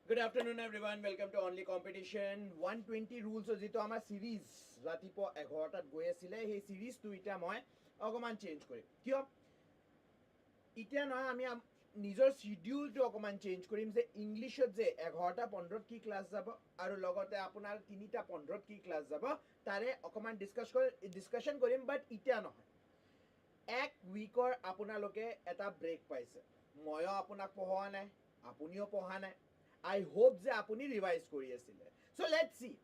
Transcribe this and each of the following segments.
Good afternoon, everyone. Welcome to Only Competition. 120 rules of jito amar series. Ratipo 11 goi asile. Hey series tu ita moi okoman change korim. Kyo? Ita na ami নিজৰ schedule to okoman change korim je English je 11 15 কি class যাব আৰু লগতে আপোনাৰ 3টা 15 কি class যাব তাৰে অকমান ডিসকাশন কৰিম বাট ইটা নহয় এক উইকৰ আপোনালোকে এটা ব্ৰেক পাইছে ময়ো আপোনাক পঢ়োৱা নাই আপুনিও পঢ়া নাই I hope যে আপুনি ৰিভাইজ কৰি আছিলে so let's see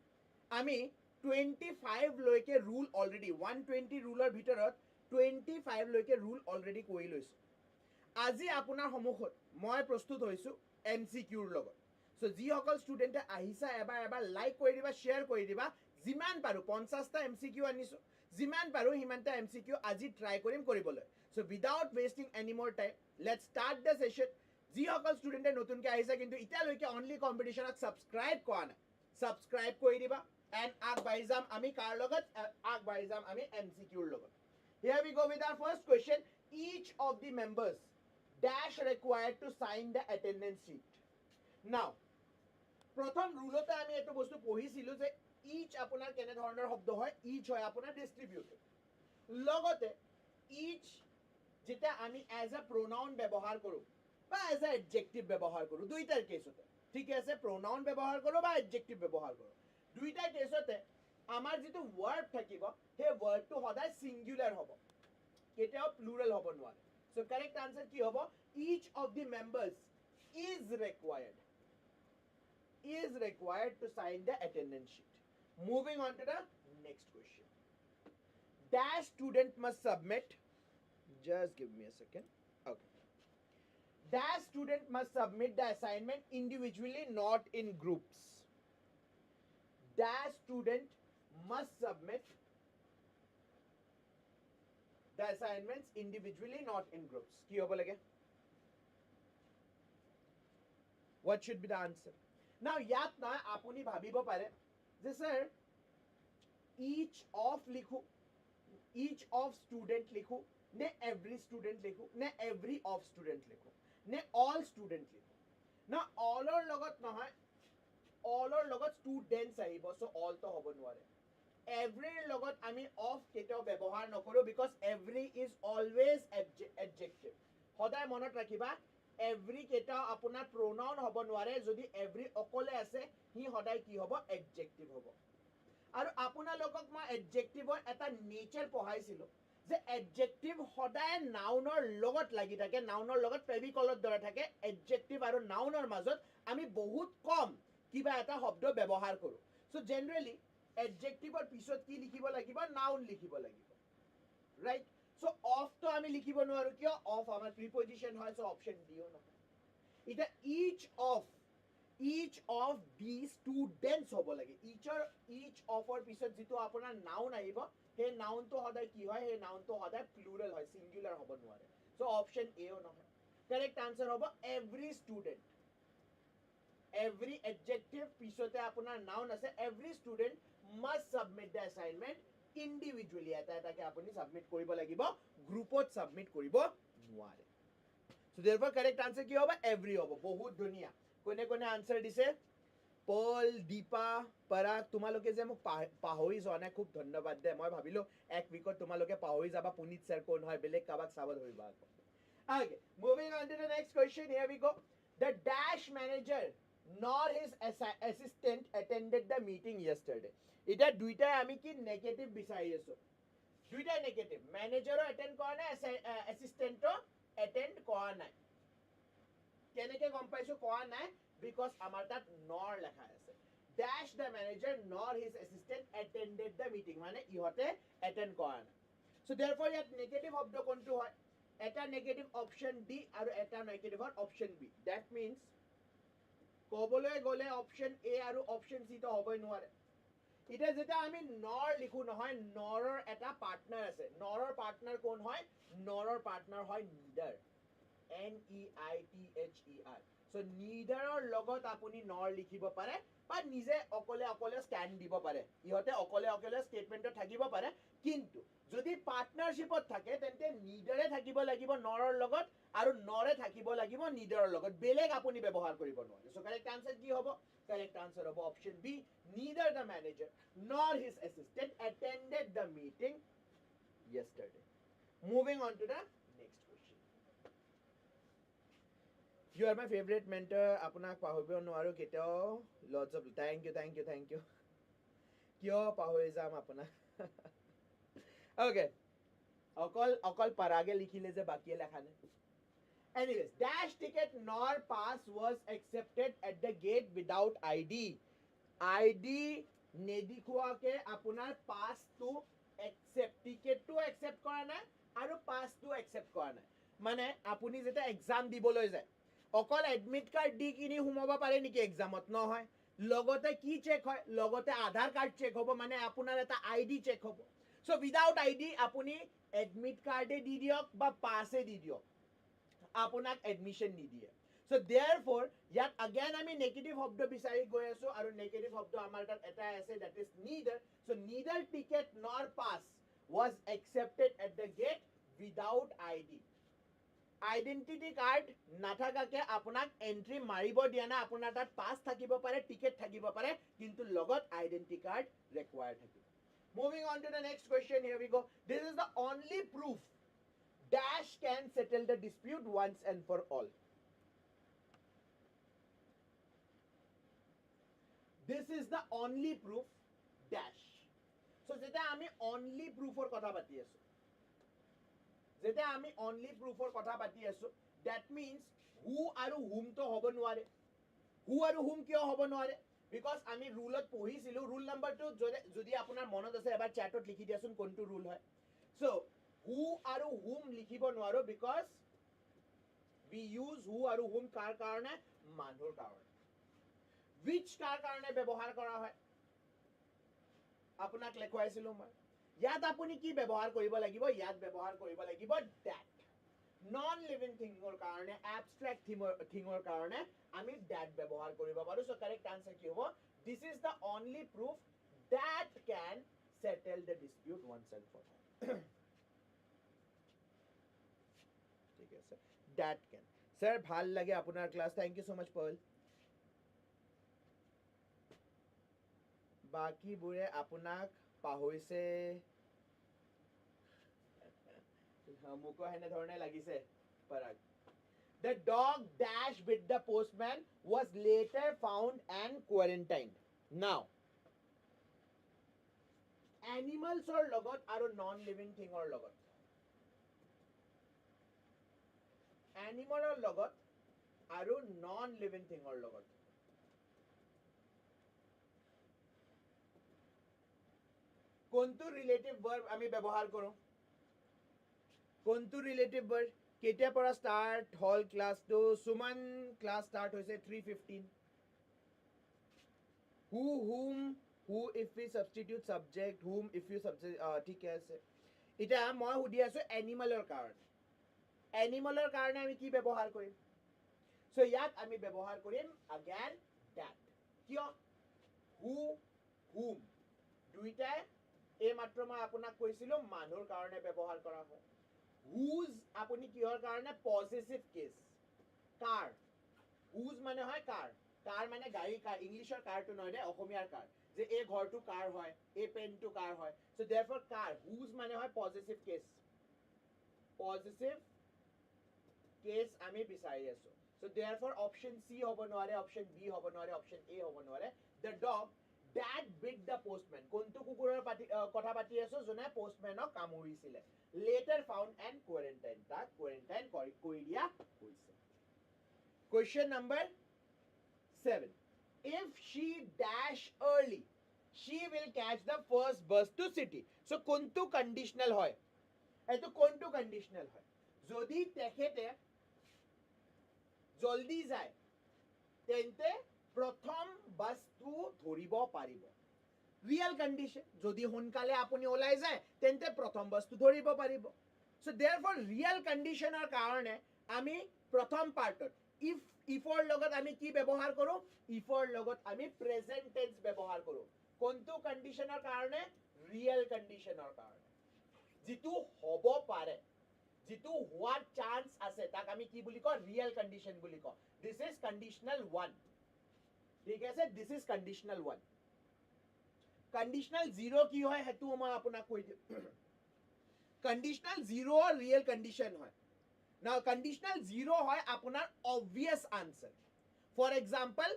আমি 25 লৈকে rule already 120 ruler ভিতৰত 25 লৈকে rule already কৰি লৈছো আজি আপোনাৰ সন্মুখত মই প্ৰস্তুত হৈছো MCQৰ লগত so যিসকল ষ্টুডেণ্টে আহিছা এবাৰ লাইক কৰি দিবা শ্বেয়াৰ কৰি দিবা যিমান পাৰো 50টা MCQ আনিছো যিমান পাৰো সিমানটা MCQ আজি ট্ৰাই কৰিম কৰিবলৈ so without wasting any more time let's start the session যিসকল ষ্টুডেণ্টে নতুনকৈ আহিছে কিন্তু এতিয়ালৈকে অনলি কম্পিটিশ্যনক ছাবস্ক্ৰাইব কৰা নাই ছাবস্ক্ৰাইব কৰি দিবা এণ্ড আগবাঢ়ি যাম আমি কাৰ লগত আগবাঢ়ি যাম আমি MCQৰ লগত here we go with our first question each of the members dash required to sign the attendance sheet now প্ৰথম ৰুলতে আমি এইটো বস্তু পঢ়িছিলো যে each আপোনাৰ কেনে ধৰণৰ শব্দ হয় each হয় আপোনাৰ ডিস্ট্ৰিবিউটেড লগতে each যেটা আমি as a pronoun ব্যৱহাৰ কৰো বা as a adjective ব্যৱহাৰ কৰো দুইটাৰ কেছতে ঠিক আছে pronoun ব্যৱহাৰ কৰো বা adjective ব্যৱহাৰ কৰো দুইটা কেছতে আমাৰ যেটো verb থাকিব হে verb টো সদায় singular হ'ব কেতিয়াও plural হ'ব নোৱাৰে so correct answer কি হ'ব each of the members is required to sign the attendance sheet moving on to the next question dash student must submit just give me a second okay That student must submit the assignment individually, not in groups. That student must submit the assignments individually, not in groups. Ki hobo lage? What should be the answer? Now, yat na apuni bhabibo pare. Je sir, each of likhu, each of student likhu, ne every student likhu, ne every of student likhu. Ne all student লিখো না allৰ লগত নহয় allৰ লগত students আহিব so all তো হ'ব নোৱাৰে every লগত আমি of কেতিয়াও ব্যৱহাৰ নকৰো because every is always adjective সদায় মনত ৰাখিবা every কেতিয়াও আপোনাৰ pronoun হ'ব নোৱাৰে যদি every অকলে আছে হি সদায় কি হ'ব adjective হ'ব আৰু আপোনালোকক মই adjectiveৰ এটা নেচাৰ পঢ়াইছিলো যে adjective সদায় নাউনৰ লগত লাগি থাকে নাউনৰ লগত প্ৰেডিকলৰ দৰে থাকে adjective আৰু নাউনৰ মাজত আমি বহুত কম কিবা এটা শব্দ ব্যৱহাৰ কৰো সো জেনাৰেলি adjectiveৰ পিছত কি লিখিব লাগিব নাউন লিখিব লাগিব ৰাইট সো অফ তো আমি লিখিব নোৱাৰো কিয় অফ আমাৰ প্ৰিপজিশন হয় সো অপচন দিও নহয় এটা each of these students হ'ব লাগে each of or পিছত যেটো আপোনাৰ নাউন আহিব হে নাউন তো সদায় কি হয় হে নাউন তো সদায় প্লুৰাল হয় সিঙ্গুলাৰ হ'ব নোৱাৰে সো অপচন এ ও নহয় কাৰেক্ট আনসাৰ হ'ব এভৰি স্টুডেন্ট এভৰি এডজেক্টিভ পিছতে আপোনাৰ নাউন আছে every student must submit the assignment individually এটাকে আপুনি সাবমিট কৰিব লাগিব গ্ৰুপত সাবমিট কৰিব নোৱাৰে সো देयरफॉर কারেক্ট আনসার কি হ'ব এভরি হ'ব বহুত ধুনিয়া কোনে কোনে আনসার দিছে পল দীপা পৰাগ তোমালোকে যে মোক পাহৰি যোৱা নাই খুব ধন্যবাদ দে মই ভাবিলো এক উইকত তোমালোকে পাহৰি যাবা পুনিত স্যাৰ কোন হয় বেলেগ কাবাক চাব ধৰিবা okay moving on to the next question here we go the dash manager nor his assistant attended the meeting yesterday এটা দুইটাই আমি কি নেগেটিভ বিচাৰি আছো দুইটাই নেগেটিভ ম্যানেজাৰও অ্যাটেন্ড কৰা নাই অ্যাসিস্ট্যান্টও অ্যাটেন্ড কৰা নাই কেনেকে গম পাইছো কৰা নাই because আমাৰ তাত nor লেখা আছে dash the manager nor his assistant attended the meeting মানে ইহতে attend কৰা নাই so therefore ইয়াত নেগেটিভ শব্দ কোনটো হয় এটা নেগেটিভ অপশন ডি আৰু এটা নেগেটিভৰ অপশন বি that means কবলৈ গলে অপশন এ আৰু অপশন সি তো হ'বই নোৱাৰে এটা যেটা আমি nor লিখো নহয় নৰৰ এটা পাৰ্টনাৰ আছে নৰৰ পাৰ্টনাৰ কোন হয় নৰৰ পাৰ্টনাৰ হয় neither NEITHER So neither লগত আপুনি nor লিখিব পাৰে বা নিজে অকলে অকলে stand দিব পাৰে ইহতে অকলে অকলে স্টেটমেন্টত থাকিব পাৰে কিন্তু যদি পাৰ্টনাৰশ্বিপত থাকে তেন্তে neither থাকিব লাগিব nor লগত আৰু nor থাকিব লাগিব neither লগত বেলেগ আপুনি ব্যৱহাৰ কৰিব নোৱাৰে so correct answer কি হ'ব correct answer হ'ব option B neither the manager nor his assistant attended the meeting yesterday moving on to the next question you are my favorite mentor আপোনাক পাহৰিব নোৱাৰো কেতিয়াও lots of thank you কিয় পাহৰি যাম আপোনাক okay অকল পাৰাগে লিখিলে যে বাকি লেখা নাই anyways dash ticket nor pass was accepted at the gate without id নেদিখুৱাকে আপোনাৰ pass to accept ticket to accept কৰা নাই আৰু পাস টু accept কৰা নাই মানে আপুনি যেটা এক্সাম দিবলৈ যায় অকল এডমিট কাৰ্ড দি কিনি সোমাব পাৰে নেকি এক্সামত নহয় লগতে কি চেক হয় লগতে আধাৰ কাৰ্ড চেক হ'ব মানে আপোনাৰ এটা আইডি চেক হ'ব সো উইদাউট আইডি আপুনি এডমিট কাৰ্ডে দি দিয়ক বা পাসে দি দিয়ক আপোনাক এডমিশন নিদিয়ে সো therefore ইয়াত again আমি নেগেটিভ শব্দ বিচাৰি গৈ আছো আৰু নেগেটিভ শব্দ আমাৰ তাত এটা আছে that is neither so neither ticket nor pass was accepted at the gate without id identity card নাথাকাকে আপোনাক এন্ট্ৰি মাৰিব দিয়া না আপোনাৰ তাত পাস থাকিব পাৰে টিকেট থাকিব পাৰে কিন্তু লগত আইডেন্টিটি কাৰ্ড ৰিকোয়াৰ্ড থাকিব moving on to the next question here we go this is the only proof dash can settle the dispute once and for all this is the only proof dash so jeta ami only proof or kotha pati asu jeta ami only proof or kotha pati asu that means who aru whom to hobo nware who aru whom kyo hobo nware because আমি রুলত পঢ়িছিলো rule number 2 যদি আপোনাৰ মনত আছে এবাৰ চ্যাটত লিখি দিয়াছোন কোনটো rule হয় সো who আৰু whom লিখিব নোৱাৰো because we use who আৰু whom কাৰ কাৰণে মানুহৰ কাৰণে which কাৰ কাৰণে ব্যৱহাৰ কৰা হয় আপোনাক লেখুৱাইছিলো মই ইয়াত আপুনি কি ব্যৱহাৰ কৰিব লাগিব ইয়াত ব্যৱহাৰ কৰিব লাগিব that non living thingৰ কাৰণে abstract thingৰ কাৰণে আমি that ব্যৱহাৰ কৰিব পাৰো so correct answer কি হ'ব this is the only proof that can settle the dispute once and for all ঠিক আছে that can sir ভাল লাগে আপোনাৰ class thank you so much Pearl বাকি বুৰে আপোনাক পাহৰিছে মুকো হেনে ধৰণে লাগিছে পৰাগ the dog dash with the postman was later found and quarantined now animals or logot aru non living thing or logot animal or logot aru non living thing or logot কোনটো relative verb আমি ব্যবহার করো কোনটো relative verb কেতিয়া পৰা start হল class তো Suman class start হৈছে 3:15 who whom who if we substitute subject whom if you substitute ঠিক আছে এটা মই হুদি আছো এনিমেলৰ কাৰণে আমি কি ব্যৱহাৰ কৰিম সো ইয়াত আমি ব্যৱহাৰ কৰিম again that কিয় who whom দুইটাই এই মাত্ৰ মই আপোনাক কৈছিলো মানুহৰ কাৰণে ব্যৱহাৰ কৰা হয় whose আপুনি কিহৰ কাৰণে পজিটিভ কেস কাৰ whose মানে হয় কাৰ মানে গাড়ী কাৰ ইংলিশৰ কাৰটো নহয় দে অসমীয়াৰ কাৰ যে এই ঘৰটো কাৰ হয় এই পেনটো কাৰ হয় সো therefore কাৰ whose মানে হয় পজিটিভ কেস আমি বিচাৰি আছো সো therefore option C হ'ব নোৱাৰে option B হ'ব নোৱাৰে option A হ'ব নোৱাৰে the dog that bit the postman কোনটো কুকুৰৰ কথা পাতি আছো জনে postmanক কামুৰিছিলে later found and quarantined তাক quarantine কৰি দিয়া হৈছে question number 7 if she dash early she will catch the first bus to city so কোনটো কন্ডিশনাল হয় এটো কোনটো কন্ডিশনাল হয় যদি তেখেতে জলদি যায় তেন্তে প্ৰথম বাসটো ধৰিব পাৰিব ৰিয়েল কন্ডিশন যদি হনকালে আপুনি ওলাই যায় তেন্তে প্ৰথম বাসটো ধৰিব পাৰিব সো therefore ৰিয়েল কন্ডিশনৰ কাৰণে আমি প্ৰথম পাৰ্টত if ইফৰ লগত আমি কি ব্যৱহাৰ কৰো ইফৰ লগত আমি প্ৰেজেন্ট টেন্স ব্যৱহাৰ কৰো কোনটো কন্ডিশনৰ কাৰণে ৰিয়েল কন্ডিশনৰ কাৰণে যেটো হ'ব পাৰে যেটো হোৱাৰ চান্স আছে তাক আমি কি বুলি কওঁ ৰিয়েল কন্ডিশন বুলি কওঁ দিস ইজ কন্ডিশনাল 1 ঠিক আছে দিস ইজ কন্ডিশনাল 1 কন্ডিশনাল 0 কি হয় হেতু মই আপোনাক কৈ দিম কন্ডিশনাল 0 ৰিয়েল কন্ডিশন হয় Now, conditional 0 হয় আপোনাৰ obvious answer. For example,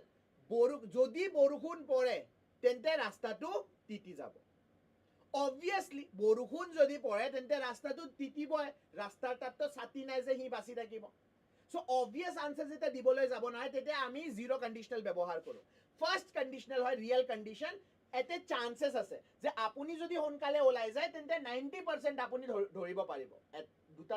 যদি বৰষুণ পৰে তেন্তে ৰাস্তাটো তিতি যাব। Obviously, বৰষুণ যদি পৰে তেন্তে ৰাস্তাটো তিতিবই। ৰাস্তাৰ তাততো ছাতি নাই যে হি বাচি থাকিব। So, obvious answer যেতিয়া দিবলৈ যাব নহয় তেতিয়া আমি zero conditional ব্যৱহাৰ কৰো। First conditional হয় real condition. এতে chances আছে যে আপুনি যদি সোনকালে ওলাই যায় তেন্তে 90% আপুনি ধৰিব পাৰিব। দুটা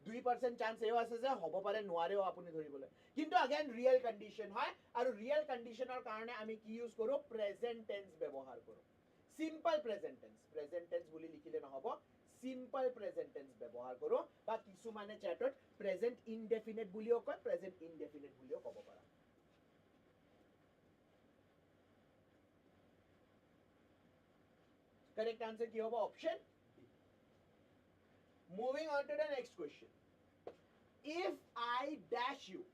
2% চান্স এও আছে যে হ'ব পাৰে নোৱাৰেও আপুনি ধৰিবলৈ কিন্তু अगेन ৰিয়েল কন্ডিশন হয় আৰু ৰিয়েল কন্ডিশনৰ কাৰণে আমি কি ইউজ কৰো প্ৰেজেন্ট টেন্স ব্যৱহাৰ কৰো সিম্পল প্ৰেজেন্ট টেন্স বুলি লিখিলে নহব সিম্পল প্ৰেজেন্ট টেন্স ব্যৱহাৰ কৰো বা কিছু মানে চ্যাটত প্ৰেজেন্ট ইনডেফিনিট বুলিও কয় প্ৰেজেন্ট ইনডেফিনিট বুলিও ক'ব পাৰা करेक्ट आंसर কি হ'ব option Moving on to the next question. If I dash you,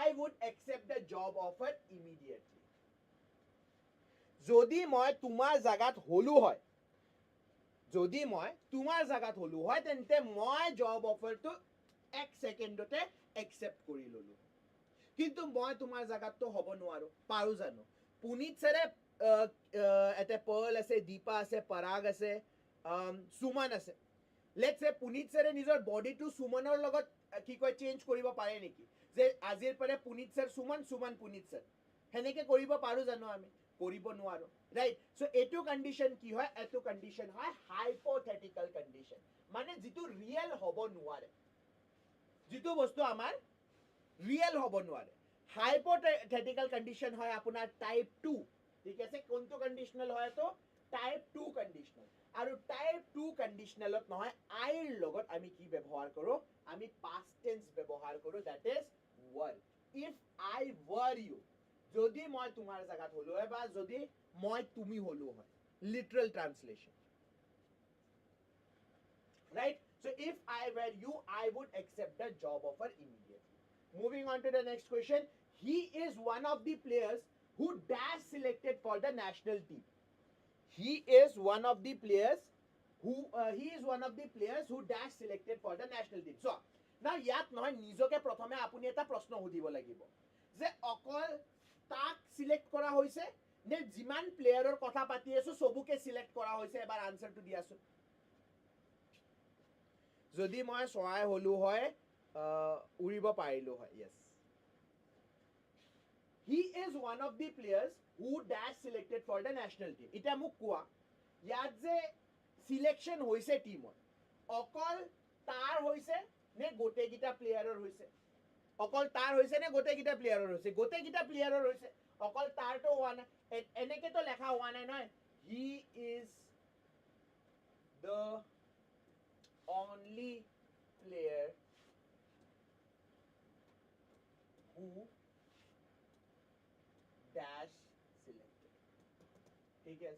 I would accept the job offer immediately. যদি মই তোমাৰ জাগাত হলু হয় তেন্তে মই জব অফাৰটো 1 সেকেন্ডতে একসেপ্ট কৰি ললো কিন্তু মই তোমাৰ জাগাতটো হ'ব নোৱাৰো পাৰো জানো পুনিত সৰে এতে পাৰ্ল আছে দীপা আছে পৰাগ আছে সুমন আছে Let's say Puneet sir নিজৰ বডিটো সুমনৰ লগত কি কয় চেঞ্জ কৰিব পাৰে নেকি যে আজিৰ পৰে Puneet sir Suman Puneet sir হেনেকে কৰিব পাৰো জানো আমি কৰিব নোৱাৰো ৰাইট সো এটো কন্ডিশন কি হয় এটো কন্ডিশন হয় হাইপোথেটিক্যাল কন্ডিশন মানে যেটো ৰিয়েল হ'ব নোৱাৰে যেটো বস্তু আমাৰ ৰিয়েল হ'ব নোৱাৰে হাইপোথেটিক্যাল কন্ডিশন হয় আপোনাৰ টাইপ 2 ঠিক আছে কোনটো কন্ডিশনাল হয় তো টাইপ 2 কন্ডিশনাল আৰু টাইপ 2 কন্ডিশনালত নহয় আইৰ লগত আমি কি ব্যৱহাৰ কৰো আমি পাস্ট টেন্স ব্যৱহাৰ কৰো that is were if I were you যদি মই তোমাৰ জাগাত হলো হয় বা যদি মই তুমি হলো হয় literal translation right so if I were you I would accept the job offer immediately moving on to the next question he is one of the players who dash selected for the national team He is one of the players who dash selected for the national team. So, now ইয়াত নহয় নিজকে প্ৰথমে আপুনি এটা প্ৰশ্ন সুধিব লাগিব যে অকল তাক সিলেক্ট কৰা হৈছে নে যিমান প্লেয়াৰৰ কথা পাতি আছো সবুকে সিলেক্ট কৰা হৈছে এবাৰ আনসাৰটো দিয়াছো যদি মই সহায় হলু হয় উৰিব পাৰিলো হয় yes He is one of the players who dash selected for the national team. Ita muk koa. Yat je selection hoise teamot. Okol tar hoise ne gote gita playerer hoise. Okol tar hoise ne gote gita playerer hoise. Gote gita playerer hoise. Okol tar to one. Eneke to lekha one hai noy. He is the only player who dash selected ठीक है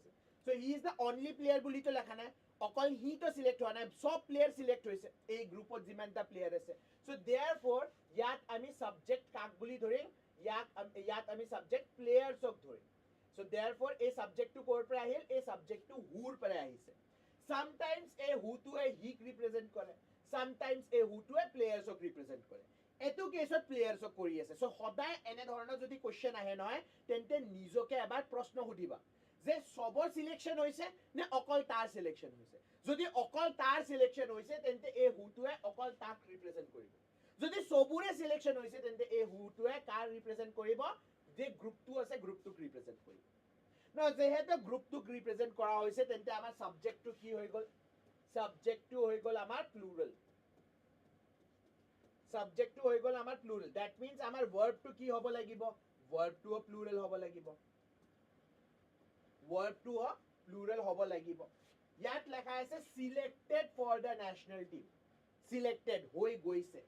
so he is the only player বুলি তো লেখা নাই অকল হি তো select হোৱা নাই সব প্লেয়াৰ সিলেক্ট হৈছে এই গ্ৰুপত যিমানটা প্লেয়াৰ আছে so therefore ইয়াত আমি সাবজেক্ট কাক বুলি ধৰিম ইয়াত আমি সাবজেক্ট প্লেয়াৰছক ধৰিম so therefore এই সাবজেক্টটো কৰ পৰা আহিল এই সাবজেক্টটো হুৰ পৰা আহিছে sometimes এই হুটোৱে হিক ৰিপ্ৰেজেন্ট কৰে sometimes এই হুটোৱে প্লেয়াৰছক ৰিপ্ৰেজেন্ট কৰে এটো কেছত প্লেয়াৰছক কৰি আছে সো সদায় এনে ধৰণৰ যদি কোশ্চেন আহে নহয় তেন্তে নিজকে এবাৰ প্ৰশ্ন সুধিবা যে সবৰ সিলেকশন হৈছে নে অকল তাৰ সিলেকশন হৈছে যদি অকল তাৰ সিলেকশন হৈছে তেন্তে এই হুটোৱে অকল তাক ৰিপ্ৰেজেন্ট কৰিব যদি সবুৰে সিলেকশন হৈছে তেন্তে এই হুটোৱে কাৰ ৰিপ্ৰেজেন্ট কৰিব যে গ্ৰুপটো আছে গ্ৰুপটোক ৰিপ্ৰেজেন্ট কৰিব ন যেহেতু গ্ৰুপটোক ৰিপ্ৰেজেন্ট কৰা হৈছে তেন্তে আমাৰ সাবজেক্টটো কি হৈ গল সাবজেক্টটো হৈ গল আমাৰ প্লুৰাল subject to হৈ গল আমাৰ plural that means আমাৰ verb to কি হ'ব লাগিব verb to plural হ'ব লাগিব verb to plural হ'ব লাগিব ইয়াত লেখা আছে selected for the national team selected হৈ গৈছে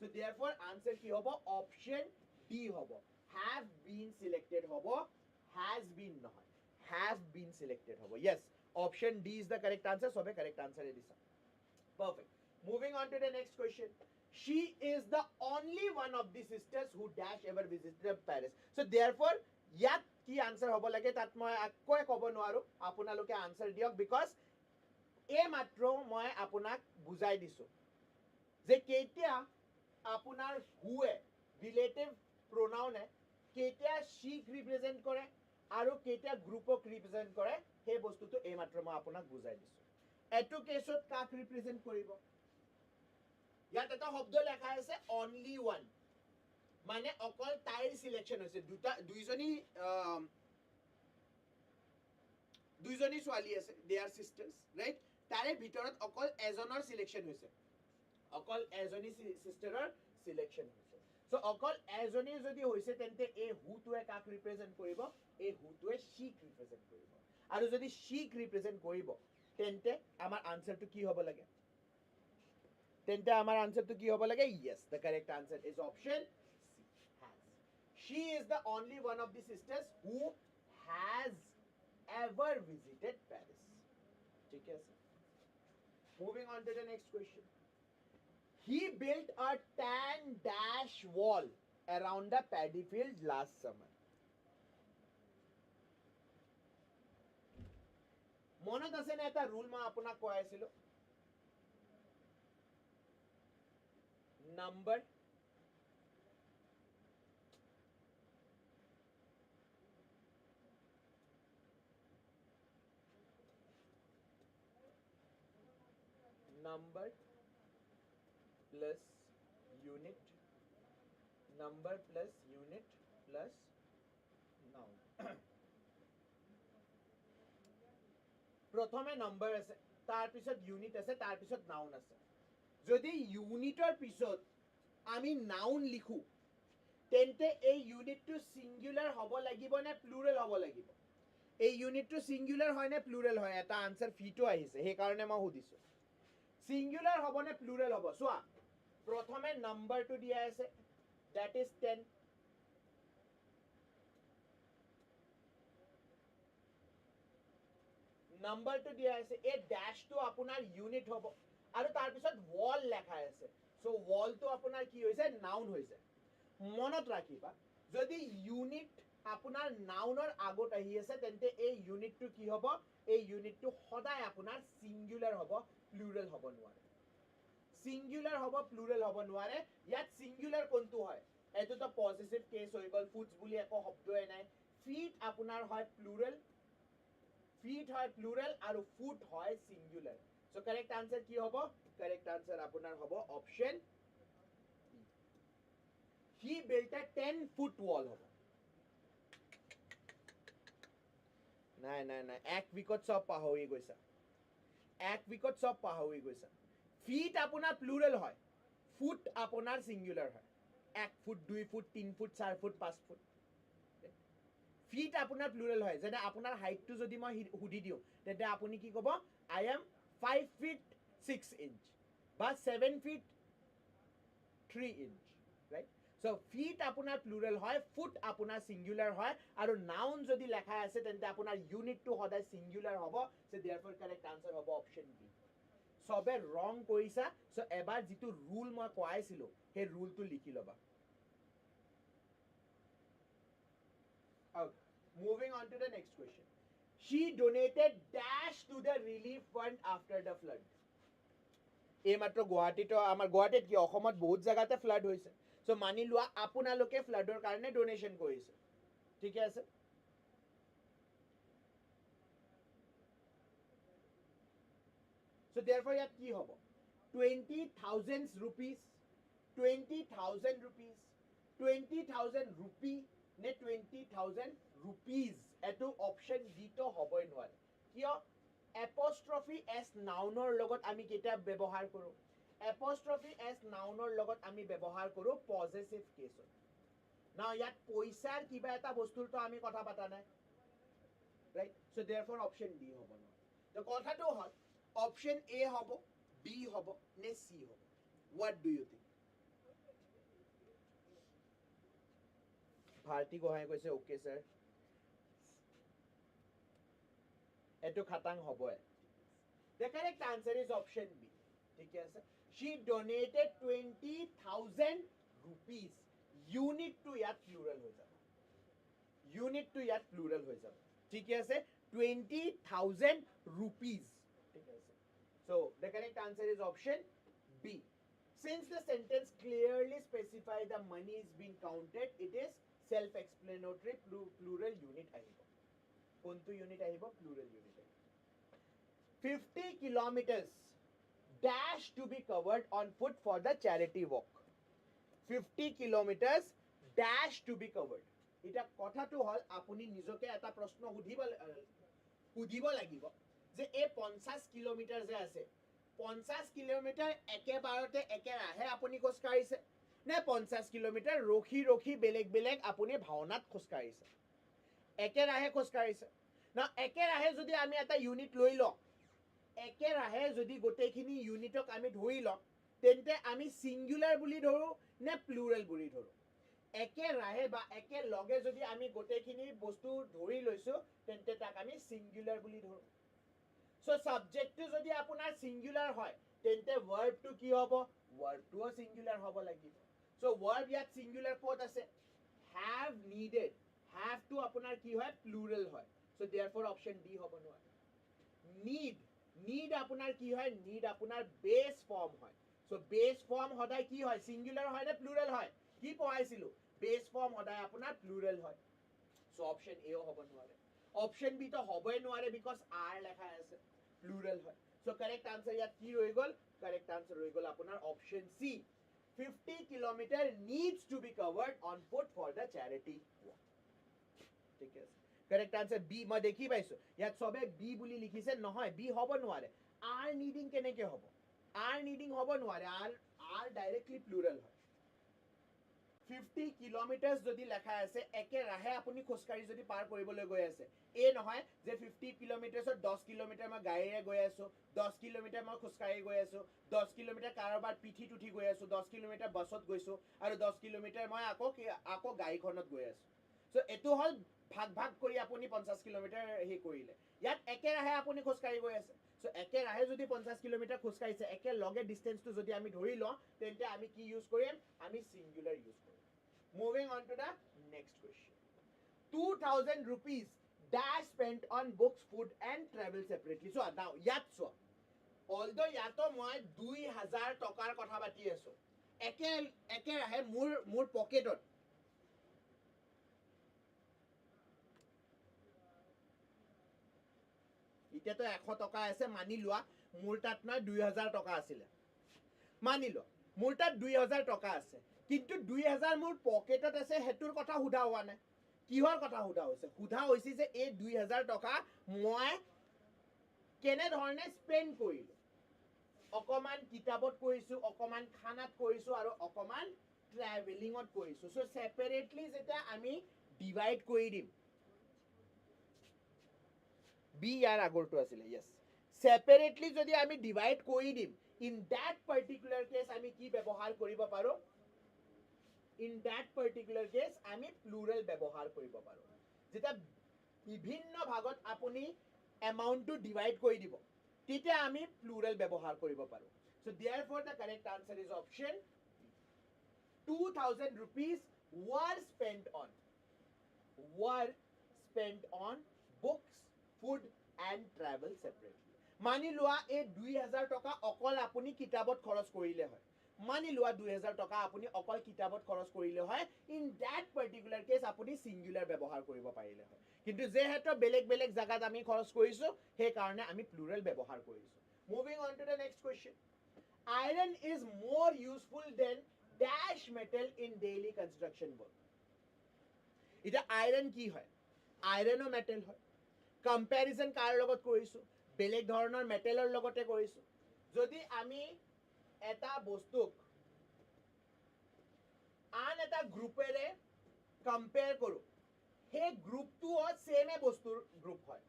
so So therefore answer কি হ'ব option D হ'ব have been selected হ'ব has been নহয় have been selected হ'ব yes option D is the correct answer সবে correct answer এ দিছা perfect moving on to the next question she is the only one of the sisters who dash ever visited Paris so therefore ইয়াত কি answer হ'ব লাগে তাত মই আককৈ ক'ব নোৱাৰো আপোনালোকে answer দিয়ক because এই মাত্ৰ মই আপোনাক বুজাই দিছো যে কেতিয়া আপোনাৰ হুৱে ৰিলেটিভ pronoun है केতিয়া शीक रिप्रेजेंट करे আৰু কেতিয়া গ্ৰুপক ৰিপ্ৰেজেন্ট কৰে সেই বস্তুটো এই মাত্ৰ মই আপোনাক বুজাই দিছো এটো কেছত কাক ৰিপ্ৰেজেন্ট কৰিব ইয়াত এটা শব্দ লেখা আছে অনলি ওয়ান মানে অকল তাইৰ সিলেকশন হৈছে দুইজনী ছোৱালী আছে দে আৰ সিস্টাৰ্স ৰাইট তাৰে ভিতৰত অকল এজনৰ সিলেকশন হৈছে অকল এজনী সিস্টাৰৰ সিলেকশন হৈছে সো অকল এজনী যদি হৈছে তেন্তে এই হুটোৱে কাক ৰিপ্ৰেজেন্ট কৰিব এই হুটোৱে शीक ৰিপ্ৰেজেন্ট কৰিব আৰু যদি शीक ৰিপ্ৰেজেন্ট কৰিব তেন্তে আমাৰ আনসাৰটো কি হ'ব লাগে তেন্তে আমাৰ আনসারটো কি হ'ব লাগে yes the correct answer is option C has she is the only one of the sisters who has ever visited Paris ঠিক আছে moving on to the next question he built a tan dash wall around the paddy field last summer মনত আছে না এটা rule মই আপোনাক কৈ আছিলো number plus unit number plus unit plus noun প্রথমে নাম্বার আছে তার পিছত ইউনিট আছে তার পিছত নাউন আছে যদি ইউনিটৰ পিছত আমি নাউন লিখো তেন্তে এই ইউনিটটো সিঙ্গুলার হ'ব লাগিব নে প্লুরাল হ'ব লাগিব এই ইউনিটটো সিঙ্গুলার হয় নে প্লুরাল হয় এটা আনসার ফিটো আহিছে সেই কাৰণে মই সুধিছো সিঙ্গুলাৰ হ'ব নে প্লুৰাল হ'ব সোয়া প্ৰথমে নাম্বাৰটো দিয়া আছে দ্যাট ইজ 10 নাম্বাৰ তো দিয়া আছে এই ড্যাশ তো আপোনাৰ ইউনিট হ'ব আৰু তাৰ পিছত ওয়াল লেখা আছে সো ওয়াল তো আপোনাৰ কি হৈছে নাউন হৈছে মনত ৰাখিবা যদি ইউনিট আপোনাৰ নাউনৰ আগত আহি আছে তেন্তে এই ইউনিটটো কি হ'ব এই ইউনিটটো সদায় আপোনাৰ সিঙ্গুলাৰ হ'ব প্লুৰাল হ'ব নোৱাৰে সিঙ্গুলাৰ হ'ব প্লুৰাল হ'ব নোৱাৰে ইয়াত সিঙ্গুলার কোনটো হয় এটো তো পজিটিভ কেস হৈ গল ফুডস বুলি একো শব্দই নাই ফিট আপোনাৰ হয় প্লুৰাল feet হয় প্লুৰাল আৰু ফুট হয় সিঙ্গুলাৰ সো কাৰেক্ট আনসাৰ কি হ'ব কাৰেক্ট আনসাৰ আপোনাৰ হ'ব option he built a 10-foot wall হ'ব নাই নাই নাই এক উইকত সব পাহৰি গৈছা এক উইকত সব পাহৰি গৈছা ফিট আপোনাৰ প্লুৰাল হয় ফুট আপোনাৰ সিঙ্গুলার হয় 1 foot 2 foot 3 foot 4 foot 5 foot fit আপোনাৰ প্লুৰাল হয় যেনে আপোনাৰ হাইটটো যদি মই হুদি দিও তেতে আপুনি কি ক'ব আই এম 5 feet 6 inch বা 7 feet 3 inch right so feet আপোনাৰ প্লুৰাল হয় ফুট আপোনাৰ সিঙ্গুলাৰ হয় আৰু নাউন যদি লেখা আছে তেন্তে আপোনাৰ ইউনিটটো সদায় সিঙ্গুলাৰ হ'ব সো देयरफॉर কাৰেক্ট আনসাৰ হ'ব অপশন বি সবে ৰং কৰিছা সো এবাৰ যেটো ৰুল মই কোৱাইছিলো সেই রুলটো লিখি লবা Okay. Moving on to the next question. She donated dash to the relief fund after the flood. এই মাত্ৰ গুৱাহাটীটো আমাৰ গুৱাহাটীত কি অসমত বহুত জায়গাতে ফ্লাড হৈছে সো মানি লোৱা আপোনালোকে ফ্লাডৰ কাৰণে ডোনেশন কৰিছে ঠিক আছে সো therefore ইয়াত কি হ'ব 20,000 rupees 20,000 rupees 20,000 rupee নে 20,000 rupees এটো অপশন ডি তো হবই নোৱাৰে কিয় এপোস্ট্ৰফি এস নাউনৰ লগত আমি কেটা ব্যৱহাৰ কৰো এপোস্ট্ৰফি এস নাউনৰ লগত আমি ব্যৱহাৰ কৰো পজিটিভ কেছত না ইয়াত পইচাৰ কিবা এটা বস্তুৰ তো আমি কথা পাতা নাই right so therefore option D হ'ব না তো কথাটো হ'ল অপশন এ হ'ব বি হ'ব নে সি হ'ব what do you think Bharti Gohai কৈছে okay sir এটো খাটাং হবই The correct answer is option B ঠিক আছে She donated 20,000 rupees unit to ইয়াত plural হৈ যাব unit to ইয়াত plural হৈ যাব ঠিক আছে 20,000 rupees ঠিক আছে So the correct answer is option B Since the sentence clearly specifies the money is being counted, it is self-explanatory plural unit আহিব কোনটো unit আহিব plural unit আহিব 50 kilometers dash to be covered on foot for the charity walk 50 kilometers dash to be covered এটা কথাটো হল আপুনি নিজকে এটা প্ৰশ্ন সুধিব লাগিব যে এই 50 কিলোমিটাৰ যে আছে 50 কিলোমিটাৰ একেবাৰতে একেৰাহে আপুনি খোজ কাঢ়িছে নে 50 কিলোমিটাৰ ৰখি ৰখি বেলেগ বেলেগ আপুনি ভাওনাত খোজ কাঢ়িছে একেৰাহে খোজ কাঢ়িছে না একেৰাহে যদি আমি এটা ইউনিট লৈ লওঁ একেৰাহে যদি গোটেইখিনি ইউনিটক আমি ধৰি লওঁ তেন্তে আমি সিঙ্গুলাৰ বুলি ধৰো নে প্লুৰাল বুলি ধৰো একেৰাহে বা একেলগে যদি আমি গোটেইখিনি বস্তু ধৰি লৈছো তেন্তে তাক আমি সিঙ্গুলাৰ বুলি ধৰো So subject to যদি আপোনাৰ singular হয় তেন্তে verb to কি হ'ব verb to singular হ'ব লাগিব So verb ইয়াত singular ক'ত আছে have needed have to আপোনাৰ কি হয় plural হয় So therefore option D হ'ব নোৱাৰে need আপোনাৰ কি হয় need আপোনাৰ base form হয় So base form সদায় কি হয় singular হয় নে plural হয় কি পঢ়াইছিলো base form সদায় আপোনাৰ plural হয় So option A হ'ব নোৱাৰে option B তো হ'বই নোৱাৰে because R লেখা আছে plural হয় So correct answer ইয়াত কি হৈ গল correct answer হৈ গল আপোনাৰ option C 50 kilometer needs to be covered on foot for the charity walk ঠিক আছে correct answer B মই দেখি পাইছো ইয়াত সবে B বুলি লিখিছে নহয় B হ'ব নোৱাৰে R needing কেনেকে হ'ব R needing হ'ব নোৱাৰে R directly plural হয় 50 kilometers যদি লেখা আছে একে ৰাহে আপুনি খোজকাঢ়ি যদি পাৰ কৰিবলৈ গৈ আছে এ নহয় যে 50 kilometers 10 কিলোমিটাৰ মই গাড়ীৰে গৈ আছো 10 কিলোমিটাৰ মই খোজকাঢ়ি গৈ আছো 10 কিলোমিটাৰ কাৰোবাৰ পিঠিত উঠি গৈ আছো 10 কিলোমিটাৰ বাছত গৈছো আৰু 10 কিলোমিটাৰ মই আকৌ গাড়ীখনত গৈ আছো সো এটো হল ভাগ কৰি আপুনি 50 কিলোমিটাৰ হে কৰিলে ইয়াত একে ৰাহে আপুনি খোজকাঢ়ি গৈ আছে সো একে ৰাহে যদি 50 কিলোমিটাৰ খোজকাঢ়িছে একে লগে ডিসটেন্সটো যদি আমি ধৰি লওঁ তেন্তে আমি কি ইউজ কৰিম আমি সিঙ্গুলাৰ ইউজ কৰিম Moving on to the next question. 2,000 rupees dash spent on books, food and travel separately. So now, so although yato moi 2,000 tokar kotha bati aso. Eke rahe mur pocketot. Ite to 100 toka ase mani lua mur tat na 2,000 toka asile. Mani lo mur tat 2,000 toka ase. কিন্তু 2000 মোৰ পকেটত আছে হেতুৰ কথা হুদা হোৱা নাই কিহৰ কথা হুদা হৈছে হুদা হৈছে যে এই 2000 টকা মই কেনে ধৰণে স্পেন্ড কৰিলো অকমান কিতাবত কৰিছো অকমান খানাত কৰিছো আৰু অকমান ট্ৰাভেলিংত কৰিছো সো সেপাৰেটলি যেটা আমি ডিভাইড কৰি দিম বি ইয়াৰ আগৰটো আছিল यस সেপাৰেটলি যদি আমি ডিভাইড কৰি দিম ইন দ্যাট পাৰ্টিকুলাৰ কেস আমি কি ব্যৱহাৰ কৰিব পাৰো In that particular case, আমি plural ব্যৱহাৰ কৰিব পাৰো যেটা বিভিন্ন ভাগত আপুনি amount to divide কৰি দিব তেতিয়া আমি plural ব্যৱহাৰ কৰিব পাৰো So therefore the correct answer is option 2,000 rupees were spent on books, food and travel separately মানি লোৱা এই 2000 টকা অকল আপুনি কিতাবত খৰচ কৰিলে হয় মানি লোৱা 2000 টকা আপুনি অকল কিতাবত খৰচ কৰিলে হয় ইন দ্যাট পাৰ্টিকুলাৰ কেস আপুনি সিঙ্গুলাৰ ব্যৱহাৰ কৰিব পাৰিলে হয় কিন্তু যেহেতু বেলেগ বেলেগ জায়গাত আমি খৰচ কৰিছো সেই কাৰণে আমি প্লুৰাল ব্যৱহাৰ কৰিছো moving on to the next question iron is more useful than dash metal in daily construction work এটা আইৰন কি হয় আইৰনো মেটেল হয় কম্পেৰিজন কাৰ লগত কৰিছো বেলেগ ধৰণৰ মেটেলৰ লগতে কৰিছো যদি আমি এটা বস্তুক আন এটা গ্ৰুপেৰে কম্পেয়াৰ কৰো হে গ্ৰুপটো সেমে বস্তুৰ গ্ৰুপ হয়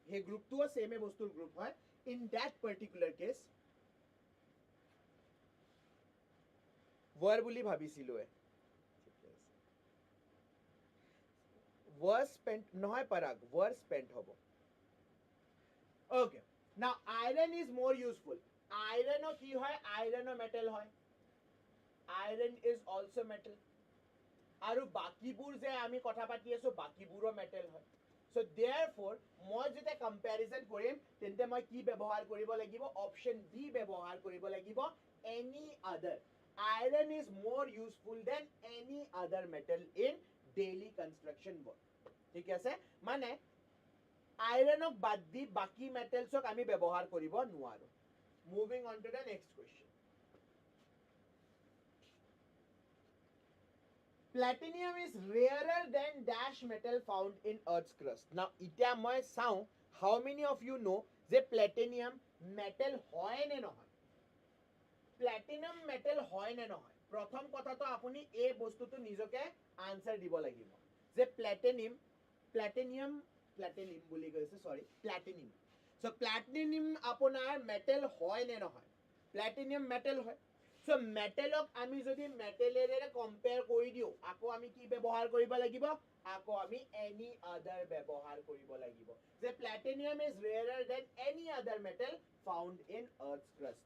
হে গ্ৰুপটো সেমে বস্তুৰ গ্ৰুপ হয় ইন দ্যাট পাৰ্টিকুলাৰ কেস वर বুলি ভাবিছিলো ঠিক আছে was spent নহয় parag were spent hobo. Okay, now iron is more useful. Iron o ki hoy, iron o metal hoy. Iron is also metal. Aru bakibur je ami kotha pati aso bakiburo metal hoy. So therefore moi jete comparison korim tente moi ki byabohar koribo lagibo, option B byabohar koribo lagibo, any other. Iron is more useful than any other metal in daily construction work. ঠিক আছে, মানে আইৰণক বাদ দি বাকি মেটেলছক আমি ব্যৱহাৰ কৰিব নোৱাৰো. Moving on to the next question. Platinum is rarer than dash metal found in Earth's crust. Now, ইতিয়া মই চাওঁ how many of you know যে platinum metal হয় নে নহয়? Platinum metal হয় নে নহয়? প্ৰথম কথাটো আপুনি এই বস্তুটো নিজকে আনসাৰ দিব লাগিব যে platinum বুলি কৈছে, sorry, platinum. So platinum আপোনাৰ metal হয় নে নহয়? Platinum metal হয়. So metalক আমি যদি মেটেলেৰে কম্পেয়াৰ কৰি দিও, আকৌ আমি কি ব্যৱহাৰ কৰিব লাগিব? আকৌ আমি any other ব্যৱহাৰ কৰিব লাগিব. যে platinum is rarer than any other metal found in Earth's crust.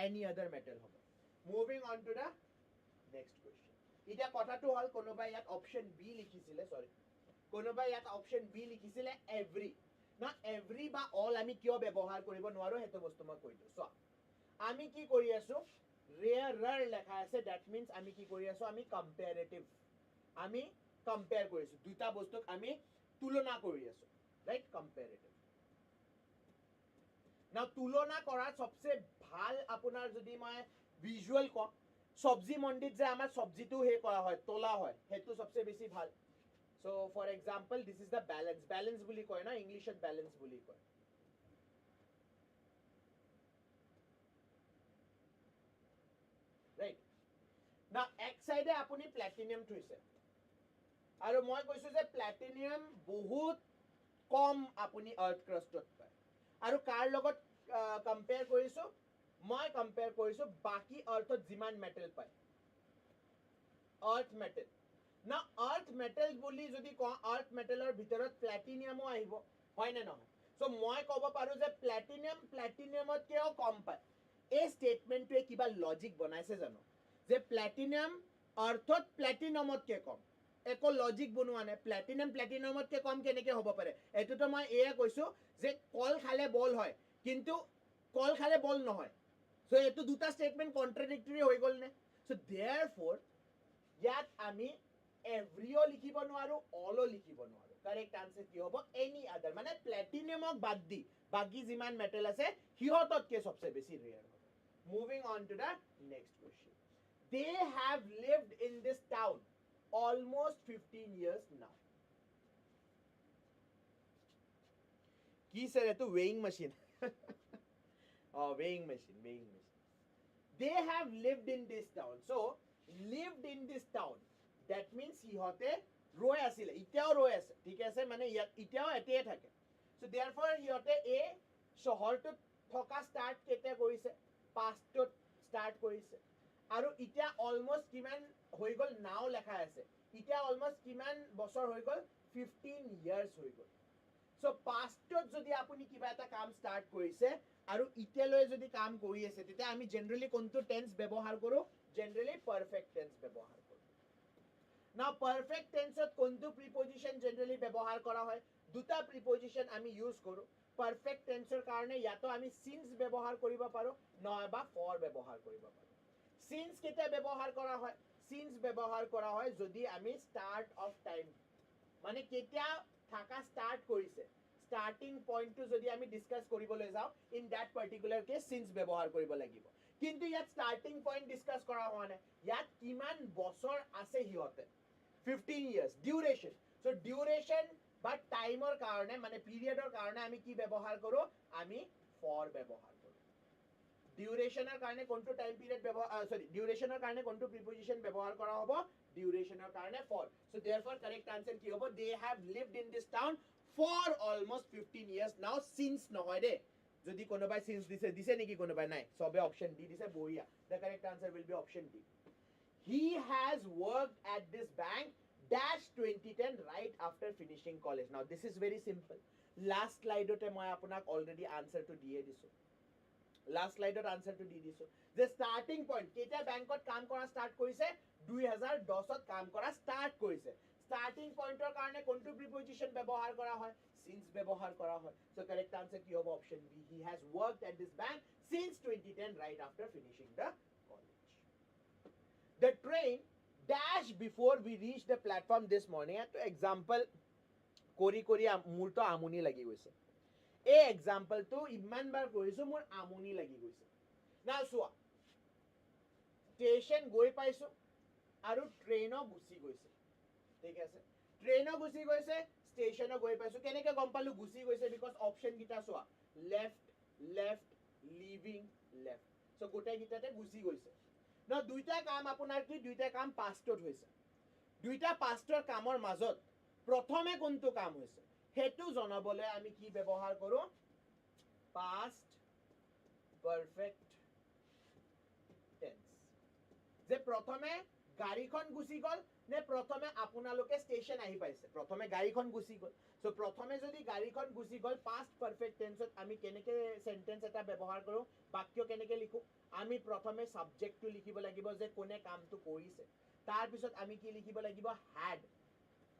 Any other metal হ'ব. Moving on to the next question. এতিয়া কথাটো হল কোনোবাই ইয়াত অপশন বি লিখিছিলে, সরি কোনোবাই ইয়াত অপশন বি লিখিছিলে এভৰি না, এভৰি বা অল আমি কিয় ব্যৱহাৰ কৰিব নোৱাৰো হেতু বস্তু মই কৈ দিও. সো আমি কি কৰি আছো, ৰেয়াৰৰ লেখা আছে, দ্যাট মিন্স আমি কি কৰি আছো, আমি কম্পাৰেটিভ, আমি কম্পেয়াৰ কৰিছো, দুটা বস্তুক আমি তুলনা কৰি আছো, ৰাইট, কম্পাৰেটিভ. না তুলনা কৰাৰ সবচে ভাল আপোনাৰ যদি মই ভিজুৱেল ক, সবজি মন্ডিত যে আমাৰ সবজিটো হে কৰা হয়, তোলা হয়, হেতু সবচে বেছি ভাল. So for example, this is the balance বুলি কয় না, ইংলিশত balance বুলি কয়. Right, now এক সাইডে আপুনি প্লাটিনাম থৈছে আৰু মই কৈছো যে প্লাটিনাম বহুত কম আপুনি আৰ্থ ক্ৰাষ্টত পায়, আৰু কাৰ লগত কম্পেয়াৰ কৰিছো, মই কম্পেয়াৰ কৰিছো বাকি আৰ্থত যিমান মেটেল পায়, আৰ্থ মেটেল না, আৰ্থ মেটেল বুলি যদি কওঁ, আৰ্থ মেটেলৰ ভিতৰত প্লাটিনামো আহিব, হয় নে নহয়? সো মই ক'ব পাৰো যে প্লাটিনামতকেও কম পায়. এই ষ্টেটমেণ্টটোৱে কিবা লজিক বনাইছে জানো, যে প্লাটিনাম আৰ্থত প্লাটিনামতকে কম? একো লজিক বনোৱা নাই. প্লাটিনামতকে কম কেনেকে হ'ব পাৰে? এইটোতো মই এয়া কৈছো যে কল খালে বল হয়, কিন্তু কল খালে বল নহয়. সো এইটো দুটা ষ্টেটমেণ্ট কন্ট্ৰাডিক্টৰি হৈ গ'ল নে? সো দেয়াৰফৰ ইয়াত আমি এভৰিও লিখিব নোৱাৰো, অলও লিখিব নোৱাৰো. কাৰেক্ট আনসাৰ কি হ'ব? এনি আদাৰ, মানে প্লাটিনামক বাদ দি বাকি যিমান মেটেল আছে সিহঁততকে সবচে বেছি ৰেয়াৰ হ'ব. Moving on to the next question. They have lived in this town almost 15 years now. কি স্যার, এটো weighing machine? Oh, weighing machine. They have lived in this town. So lived in this town, that means সিহঁতে ৰৈ আছিল, এতিয়াও ৰৈ আছে, ঠিক আছে, মানে এতিয়াও এতিয়াই থাকে. সো therefore সিহঁতে এই চহৰটোত থকা ষ্টাৰ্ট কেতিয়া কৰিছে? পাষ্টত ষ্টাৰ্ট কৰিছে. আৰু এতিয়া অলমোস্ট কিমান হৈ গ'ল? নাও লেখা আছে, এতিয়া অলমোস্ট কিমান বছৰ হৈ গ'ল? 15 ইয়াৰ্ছ হৈ গ'ল. সো পাষ্টত যদি আপুনি কিবা এটা কাম ষ্টাৰ্ট কৰিছে আৰু ইতিয়ালৈ যদি কাম কৰি আছে, তেতিয়া আমি জেনাৰেলি কোনটো টেন্স ব্যৱহাৰ কৰো? জেনাৰেলি পাৰফেক্ট টেন্স ব্যৱহাৰ কৰো. নাও পাৰফেক্ট টেন্সত কোনটো প্ৰিপজিশন জেনাৰেলি ব্যৱহাৰ কৰা হয়? দুটা প্ৰিপজিশন আমি ইউজ কৰো. পাৰফেক্ট টেন্সৰ কাৰণে ইয়াতো আমি সিন্স ব্যৱহাৰ কৰিব পাৰো, নহবা ফৰ ব্যৱহাৰ কৰিব পাৰো. সিন্স কেতিয়া ব্যৱহাৰ কৰা হয়? সিন্স ব্যৱহাৰ কৰা হয় যদি আমি স্টাৰ্ট অফ টাইম, মানে কেতিয়া থাকা স্টাৰ্ট কৰিছে, স্টাৰ্টিং পইণ্টটো যদি আমি ডিসকাস কৰিবলৈ যাওঁ, in that particular case since ব্যৱহাৰ কৰিব লাগিব. কিন্তু ইয়াত স্টাৰ্টিং পইণ্ট ডিসকাস কৰা হোৱা নাই, ইয়াত কিমান বছৰ আছে সিহঁতে, 15 ইয়াৰ্ছ. ডিউৰেশ্যন, সো ডিউৰেশ্যন বা টাইমৰ কাৰণে, মানে পিৰিয়ডৰ কাৰণে আমি কি ব্যৱহাৰ কৰো? আমি ফৰ ব্যৱহাৰ কৰো. ডিউৰেশ্যনৰ কাৰণে কোনটো টাইম পিৰিয়ড ব্যৱহাৰ, সৰি, ডিউৰেশ্যনৰ কাৰণে কোনটো প্ৰিপজিশন ব্যৱহাৰ কৰা হ'ব? ডিউৰেশ্যনৰ কাৰণে for. So therefore correct answer কি হ'ব? They have lived in this town for almost 15 years now. Since নহয় দে, যদি কোনোবাই সিন্স দিছে নেকি? কোনোবাই নাই, সবে অপশন ডি দিছে, বঢ়িয়া. The correct answer will be option D. He has worked at this bank dash 2010 right after finishing college. Now this is very simple. Last slide ote moi apunak already answer to diye disu. Last slide answer to di disu. The starting point keta bankot kaam kora start korise 2010 ত কাম কৰা start কৰিছে. Starting pointer কাৰণে কোনটো preposition ব্যৱহাৰ কৰা হয়? Since ব্যৱহাৰ কৰা হয়. So correct answer কি হ'ব? Option B. He has worked at this bank since 2010 right after finishing the college. The train dash before we reached the platform this morning. To example কৰি কৰি মোৰ তো আমনি লাগি গৈছে. এই example টো ইমান বাৰ কৰিছো মোৰ আমনি লাগি গৈছে. Now চোৱা station গৈ পাইছো আৰু ট্ৰেইনো গুচি গৈছে. ঠিক আছে ট্ৰেইনো গুচি গৈছে ষ্টেচনো গৈ পাইছো কেনেকৈ গম পালো গুচি গৈছে বিকজ অপচন গিটা চোৱা লেফ্ট লিভিং লেফ্ট সো গোটেই গিটাতে গুচি গৈছে ন দুইটা কাম আপোনাৰ কি দুইটা কাম পাষ্টত হৈছে দুইটা পাষ্টৰ কামৰ মাজত প্ৰথমে কোনটো কাম হৈছে হেতু জনাবলৈ আমি কি ব্যৱহাৰ কৰো past perfect tense যে প্ৰথমে গাড়ীখন গুচি গল নে প্ৰথমে আপোনালোকে ষ্টেচন আহি পাইছে প্ৰথমে গাড়ীখন গুচি গল সো প্ৰথমে যদি গাড়ীখন গুচি গল past perfect tenseত আমি কেনেকে সেন্টেন্স এটা ব্যৱহাৰ কৰো বাক্য কেনেকে লিখো আমি প্ৰথমে সাবজেক্টটো লিখিব লাগিব যে কোনে কামটো কৰিছে তাৰ পিছত আমি কি লিখিব লাগিব had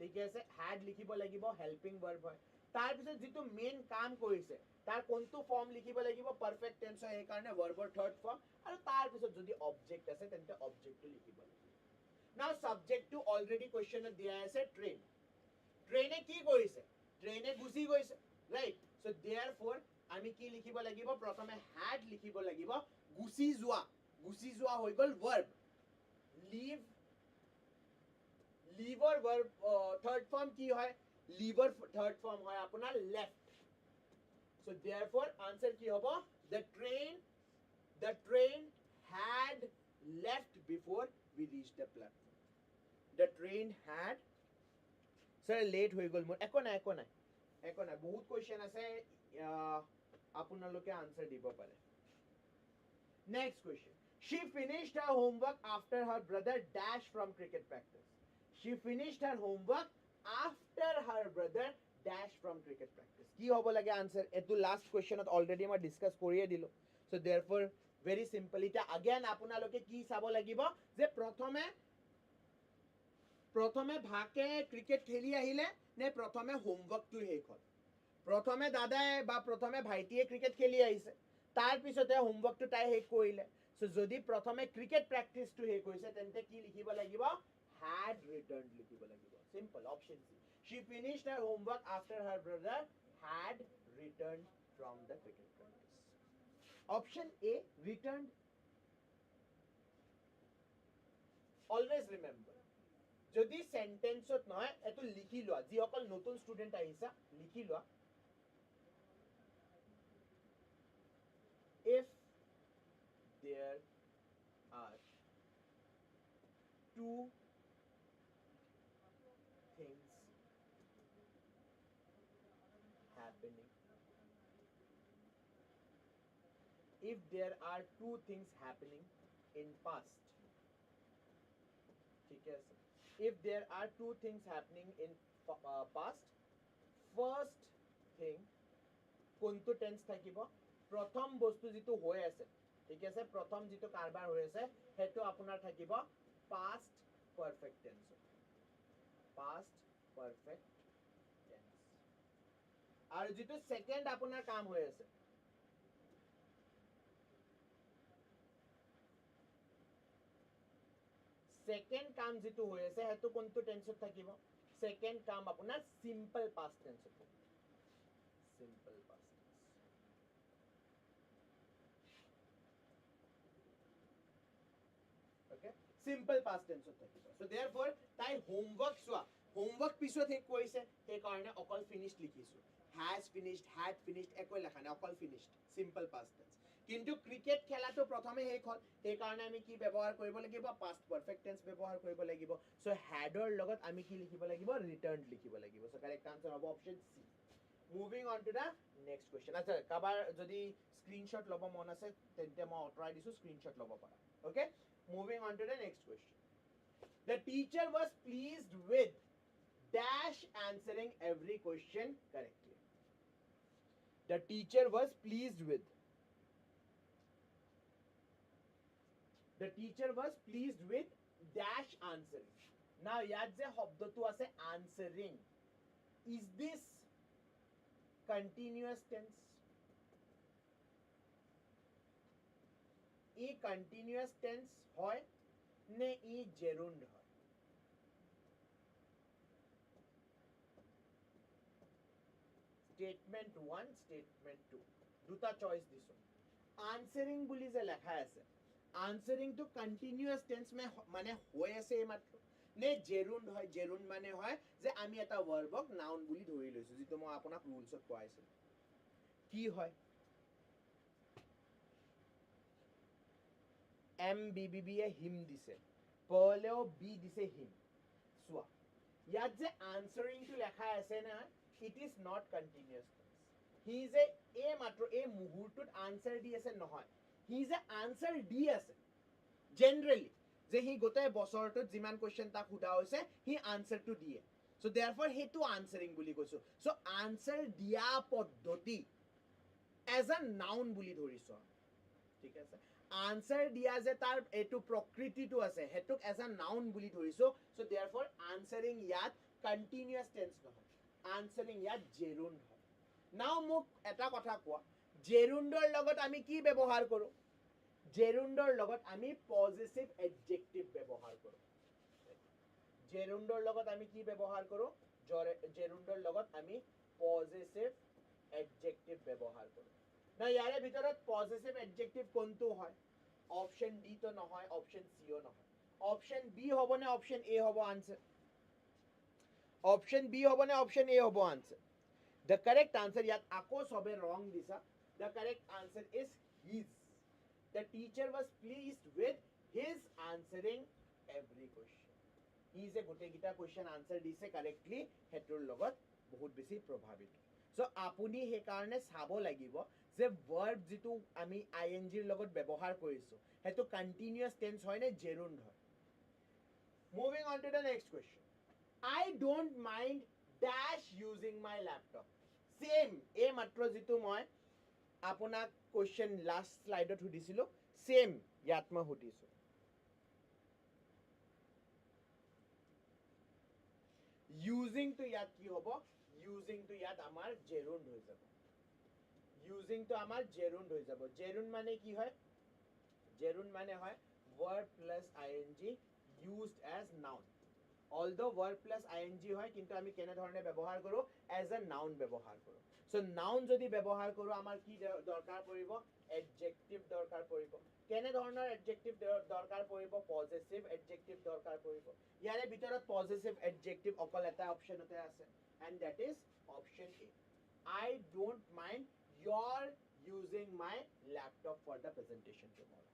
ঠিক আছে had লিখিব লাগিব হেল্পিং ভাৰ্ব হয় তাৰ পিছত যেটো মেইন কাম কৰিছে তাৰ কোনটো ফৰ্ম লিখিব লাগিব পাৰফেক্ট টেন্স হয় এই কাৰণে ভাৰ্বৰ থাৰ্ড ফৰ্ম আৰু তাৰ পিছত যদি অবজেক্ট আছে তেন্তে অবজেক্টটো লিখিব লাগিব Now subject to already question দিয়া আছে train. Train কি কৰিছে? Train গুচি গৈছে. Right? So therefore আমি কি লিখিব লাগিব? প্ৰথমে had লিখিব লাগিব. গুচি যোৱা. গুচি যোৱা হৈ গল verb. Leave. Leave or verb third form কি হয়? Leave or third form হয় আপোনাৰ left. So therefore answer কি হ'ব? The train had left before we reached the platform. The train had sir late হৈ গল মোৰ একো নাই বহুত কোৱেশ্চন আছে আপোনালোকে আনসাৰ দিব পাৰে next question she finished her homework after her brother dash from cricket practice she finished her homework after her brother dash from cricket practice কি হ'ব লাগে আনসাৰ এটো লাষ্ট কোৱেশ্চনত অলৰেডি মই ডিসকাস কৰিয়ে দিলো so therefore very simple এটা again আপোনালোকে কি চাব লাগিব যে প্ৰথমে ভাকে ক্ৰিকেট খেলি আহিলে নে প্ৰথমে হোমৱৰ্কটো শেষ হ'ল প্ৰথমে দাদাই বা প্ৰথমে ভাইটিয়ে ক্ৰিকেট খেলি আহিছে তাৰ পিছতে হোমৱৰ্কটো তাই শেষ কৰিলে সো যদি প্ৰথমে ক্ৰিকেট প্ৰেক্টিছটো শেষ হৈছে তেন্তে কি লিখিব লাগিব had returned লিখিব লাগিব simple option C she finished her homework after her brother had returned from the cricket practice option A returned always remember যদি সেন্টেন্সত নহয় এটো লিখি লোৱা যি অকল নতুন স্টুডেন্ট আহিছা লিখি লোৱা if there are two things happening if there are two things happening in past ठीक है if there are two things happening in past first thing কোনটো টেন্স থাকিব প্ৰথম বস্তু যেটো হৈ আছে ঠিক আছে প্ৰথম যেটো কাৰবাৰ হৈ আছে হেতু আপোনাৰ থাকিব past perfect tense past perfect tense আৰু যেটো সেকেন্ড আপোনাৰ কাম হৈ আছে সেকেন্ড কাম যেটো হৈ আছে হেতু কোনটো টেন্সত থাকিব সেকেন্ড কাম আপোনাৰ সিম্পল পাস্ট টেন্সত থাকিব simple past tense okay simple past টেন্সত থাকিব সো देयरफॉर তাই হোমৱৰ্ক সোৱা হোমৱৰ্ক পিছত হে কৈছে সেই কাৰণে অকল ফিনিশড লিখিছো has finished had finished একো লেখা নাই অকল finished সিম্পল পাস্ট টেন্স কিন্তু ক্ৰিকেট খেলাটো প্ৰথমে শেষ হ'ল সেই কাৰণে আমি কি ব্যৱহাৰ কৰিব লাগিব past perfect tense ব্যৱহাৰ কৰিব লাগিব সো hadৰ লগত আমি কি লিখিব লাগিব returned লিখিব লাগিব সো কাৰেক্ট আনসাৰ হ'ব option C moving on to the next question আচ্ছা কাবাৰ যদি স্ক্ৰিনশ্বট লব মন আছে তেন্তে মই অটৰাই দিছো স্ক্ৰিনশ্বট লব পাৰা okay moving on to the next question The teacher was pleased with dash answering every question correctly. The teacher was pleased with. The teacher was pleased with dash answering. Now yat je shobdotu ase answering. Is this continuous tense? E continuous tense hoy ne e gerund hoy? Statement 1, statement 2. দুটা choice দিছো. Answering বুলি যে লেখা আছে, answering to continuous tense মে মানে হৈ আছে মাত্ৰ নে gerund হয়? gerund মানে হয় যে আমি এটা verb-ক noun বুলি ধৰি লৈছো, যেটো মই আপোনাক rules-ত কোৱাইছো. কি হয়? MBBB এ him দিছে, পলেও B দিছে him. চোৱা ইয়াত যে answering to লেখা আছে না, it is not continuous tense. He is a matro a muhurtut answer di ase nohoy. He is a answer di ase. Generally je he gote bosortut jiman question ta khuda hoise he answer to die. So therefore he to answering buli koisu. So answer dia poddoti as a noun buli dhoriso. ঠিক আছে, answer dia je tar etu prokriti tu ase hetuk as a noun buli dhoriso. So therefore answering yat continuous tense nohoy. Answering ya gerund হয়. Now মোক এটা কথা কোৱা, gerundৰ লগত আমি কি ব্যৱহাৰ কৰো? gerundৰ লগত আমি পজিটিভ এডজেক্টিভ ব্যৱহাৰ কৰো. gerundৰ লগত আমি কি ব্যৱহাৰ কৰো? gerundৰ লগত আমি পজিটিভ এডজেক্টিভ ব্যৱহাৰ কৰো. না ইয়াৰে ভিতৰত পজিটিভ এডজেক্টিভ কোনটো হয়? অপচন ডি তো নহয়, অপচন সি ও নহয়. অপচন বি হ'ব নে অপচন এ হ'ব answer? Option B hobo ne option A hobo answer. The correct answer yat ako sobe wrong disa. The correct answer is his. The teacher was pleased with his answering every question. He is a gote gita question answer dise correctly hetur logot bahut beshi probhabit. So apuni he karone sabo lagibo je verb jitu ami ing r logot byabohar korisu hetu continuous tense hoy ne gerund hoy. Moving on to the next question. I don't mind dash using my laptop. Same a matro jitu moi apunak question last slide ot hudisilo same yat ma hudisu. Using to yat ki hobo? Using to yat amar gerund hoi jabo. Using to amar gerund hoi jabo. Gerund mane ki hoy? Gerund mane hoy verb plus ing used as noun. Although verb plus ing হয় কিন্তু আমি কেনে ধৰণে ব্যৱহাৰ কৰো as a noun ব্যৱহাৰ কৰো. So noun যদি ব্যৱহাৰ কৰো আমাৰ কি দৰকাৰ পৰিব? adjective দৰকাৰ পৰিব. কেনে ধৰণৰ adjective দৰকাৰ পৰিব? positive adjective দৰকাৰ পৰিব. ইয়াৰে ভিতৰত positive adjective অকল এটা অপচনতে আছে and that is option A. I don't mind your using my laptop for the presentation tomorrow.